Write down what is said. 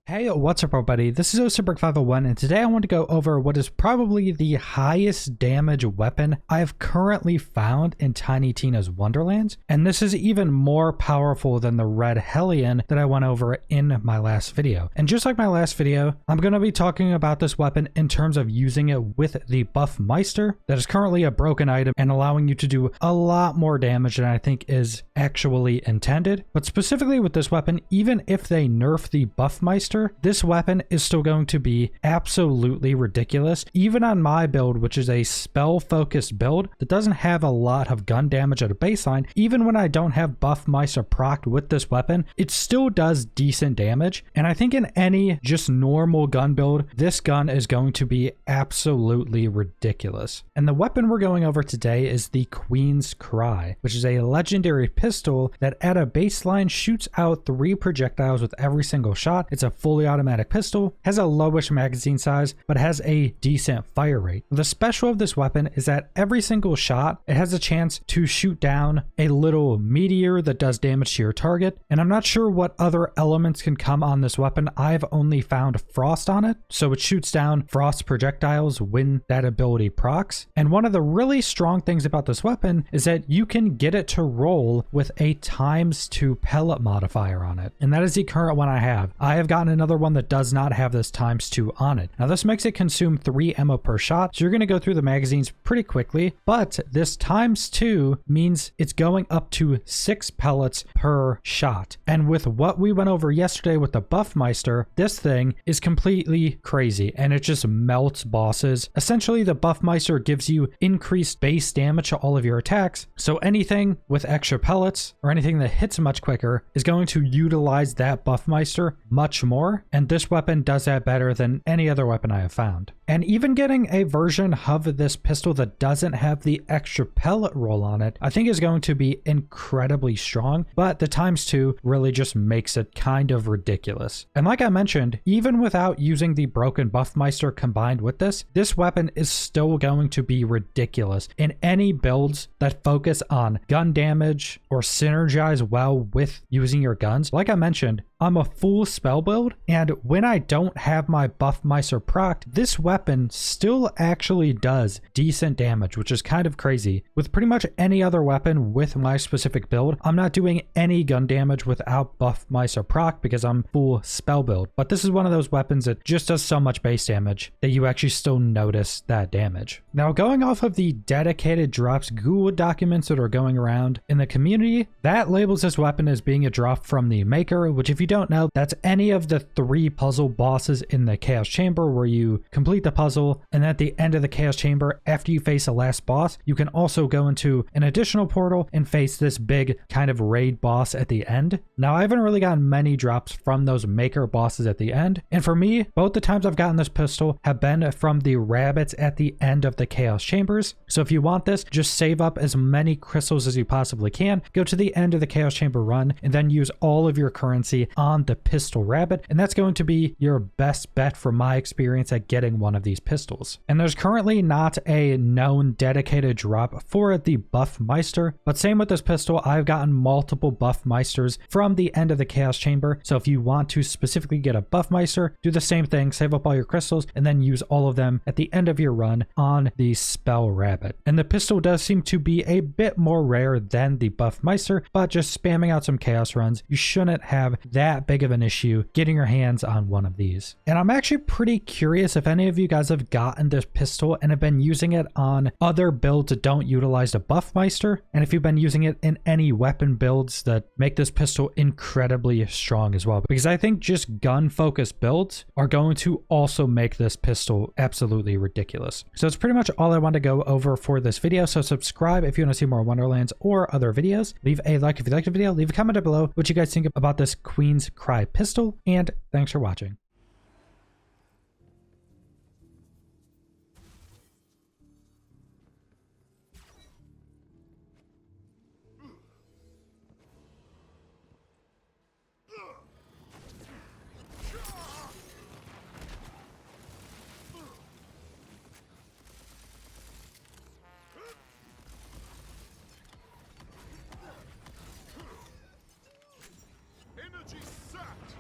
Hey, what's up everybody? This is Osterberg501 and today I want to go over what is probably the highest damage weapon I've currently found in Tiny Tina's Wonderlands. And this is even more powerful than the Red Hellion that I went over in my last video. And just like my last video, I'm going to be talking about this weapon in terms of using it with the Buffmeister that is currently a broken item and allowing you to do a lot more damage than I think is actually intended. But specifically with this weapon, even if they nerf the Buffmeister, this weapon is still going to be absolutely ridiculous. Even on my build, which is a spell focused build that doesn't have a lot of gun damage at a baseline, even when I don't have Buffmeister procced with this weapon, it still does decent damage. And I think in any just normal gun build, this gun is going to be absolutely ridiculous. And the weapon we're going over today is the Queen's Cry, which is a legendary pistol that at a baseline shoots out 3 projectiles with every single shot. It's a fully automatic pistol, has a lowish magazine size, but has a decent fire rate. The special of this weapon is that every single shot, it has a chance to shoot down a little meteor that does damage to your target. And I'm not sure what other elements can come on this weapon. I've only found frost on it, so it shoots down frost projectiles when that ability procs. And one of the really strong things about this weapon is that you can get it to roll with a ×2 pellet modifier on it. And that is the current one I have. I have gotten another one that does not have this ×2 on it. Now this makes it consume 3 ammo per shot, so you're going to go through the magazines pretty quickly, but this ×2 means it's going up to 6 pellets per shot. And with what we went over yesterday with the Buffmeister, this thing is completely crazy and it just melts bosses. Essentially the Buffmeister gives you increased base damage to all of your attacks, so anything with extra pellets or anything that hits much quicker is going to utilize that Buffmeister much more, and this weapon does that better than any other weapon I have found. And even getting a version of this pistol that doesn't have the extra pellet roll on it, I think is going to be incredibly strong, but the ×2 really just makes it kind of ridiculous. And like I mentioned, even without using the broken Buffmeister combined with this weapon is still going to be ridiculous in any builds that focus on gun damage or synergize well with using your guns. Like I mentioned, I'm a full spell build, and when I don't have my Buffmeister procced, this weapon still actually does decent damage, which is kind of crazy. With pretty much any other weapon with my specific build, I'm not doing any gun damage without Buffmeister proc because I'm full spell build. But this is one of those weapons that just does so much base damage that you actually still notice that damage. Now, going off of the dedicated drops Google documents that are going around in the community, that labels this weapon as being a drop from the maker, which if you don't know, that's any of the 3 puzzle bosses in the Chaos Chamber where you complete the puzzle, and at the end of the Chaos Chamber, after you face the last boss, you can also go into an additional portal and face this big kind of raid boss at the end. Now, I haven't really gotten many drops from those maker bosses at the end, and for me, both the times I've gotten this pistol have been from the rabbits at the end of the Chaos Chambers. So if you want this, just save up as many crystals as you possibly can, go to the end of the Chaos Chamber run, and then use all of your currency on the pistol rabbit, and that's going to be your best bet from my experience at getting one of these pistols. And there's currently not a known dedicated drop for the Buffmeister, but same with this pistol, I've gotten multiple Buffmeisters from the end of the Chaos Chamber. So if you want to specifically get a Buffmeister, do the same thing, save up all your crystals, and then use all of them at the end of your run on the spell rabbit. And the pistol does seem to be a bit more rare than the Buffmeister, but just spamming out some chaos runs, you shouldn't have that big of an issue getting your hands on one of these. And I'm actually pretty curious if any of you guys have gotten this pistol and have been using it on other builds that don't utilize the Buffmeister, and if you've been using it in any weapon builds that make this pistol incredibly strong as well, because I think just gun focused builds are going to also make this pistol absolutely ridiculous. So it's pretty much all I want to go over for this video. So subscribe if you want to see more Wonderlands or other videos. Leave a like if you liked the video. Leave a comment down below what you guys think about this Queen's Cry pistol, and thanks for watching. Energy sapped!